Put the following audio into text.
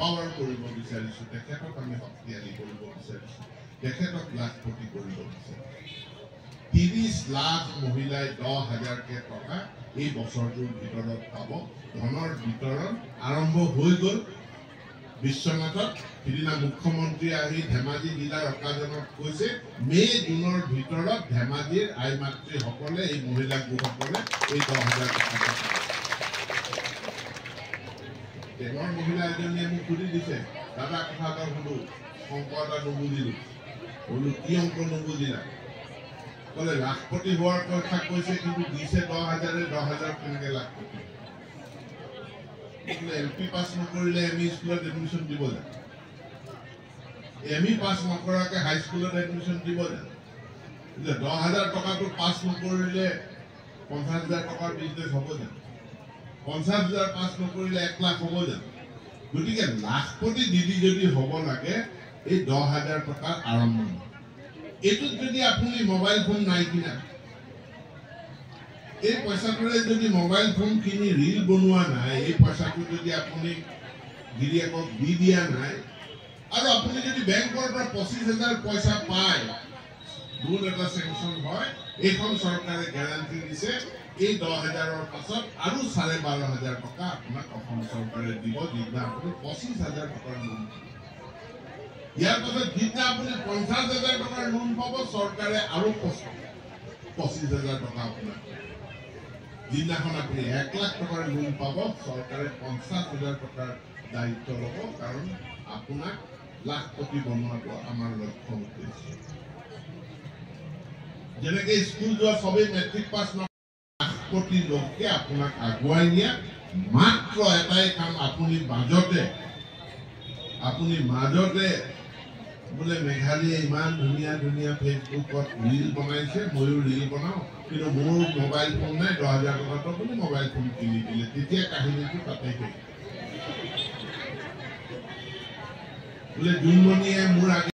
Empower কৰিব বিচাৰিছোঁ, তেখেতক আমি শক্তিশালী কৰিব বিচাৰিছোঁ, তেখেতক লাখপতি কৰিব বিচাৰিছোঁ। 30 লাখ মহিলাই 10,000কে টকা এই বছৰটোৰ ভিতৰত পাব। ধনৰ বিতৰণ আৰম্ভ হৈ গ'ল বিশ্বনাথত। সিদিনা মুখ্যমন্ত্ৰী আহি ধেমাজি জিলাৰ অকাজনত কৈছে মে' জুনৰ ভিতৰত ধেমাজিৰ আই মাতৃসকলে, এই মহিলা গোটসকলে এই 10,000 টকা পাব। তেওঁৰ মহিলা এজনীয়ে মোক সুধি দিছে, দাদা কথা এটা শুনো, অংক এটা নুবুজিলো। বোলো কি অংক নুবুজিলা? ক'লে লাখপতি হোৱাৰ কথা কৈছে, কিন্তু দিছে 10,000, 10,000 কেনেকে লাখপতি? LP পাছ নকৰিলে ME স্কুলত এডমিশ্যন দিব জানো? ME পাছ নকৰাকে হাইস্কুলত এডমিশ্যন দিব জানো? 10,000 টকাটো পাছ নকৰিলে 50,000 টকাৰ বিজনেছ হ'ব জানো? 50,000 পাছ নকৰিলে 1 লাখ হ'ব জানো? গতিকে লাখপতি দিদি যদি হ'ব লাগে, এই 10,000 টকাৰ আৰম্ভণি। এইটোত যদি আপুনি মোবাইল ফোন নাই কিনা, এই পইচাটোৰে যদি মোবাইল ফোন কিনি ৰিল বনোৱা নাই, এই পইচাটো যদি আপুনি গিৰিয়েকক দি দিয়া নাই, আৰু আপুনি যদি বেংকৰ পৰা 25,000 পইচা পায়, লোন এটা চেংচন হয়, এইখন চৰকাৰে গেৰাণ্টি দিছে এই 10,000ৰ পাছত আৰু 12,500 টকা আপোনাক অসম চৰকাৰে দিব, যিদিনা আপুনি 25,000 টকাৰ লোন পাব। ইয়াৰ পাছত যিদিনা আপুনি 50,000 টকাৰ লোন পাব, চৰকাৰে আৰু 25,000 টকা আপোনাক। যিদিনাখন আপুনি 1 লাখ টকাৰ লোন পাব, চৰকাৰে 50,000 টকাৰ দায়িত্ব ল'ব, কাৰণ আপোনাক লাখপতি বনোৱাটো আমাৰ লক্ষ্য উদ্দেশ্য। যেনেকে স্কুল যোৱা সবেই মেট্ৰিক পাছ লাখপতি লোককে আপোনাক আগুৱাই নিয়া, মাত্ৰ এটাই কাম, আপুনি মাজতে বোলে মেঘালীয়ে ইমান ধুনীয়া ধুনীয়া ফেচবুকত ৰিল বনাইছে, ময়ো ৰিল বনাওঁ, কিন্তু মোৰ মোবাইল ফোন নাই, 10,000 টকাটো বুলি মোবাইল ফোন কিনি দিলে, তেতিয়া কাহিনীটো তাতে শেষ। বোলে জোনমণিয়ে মোৰ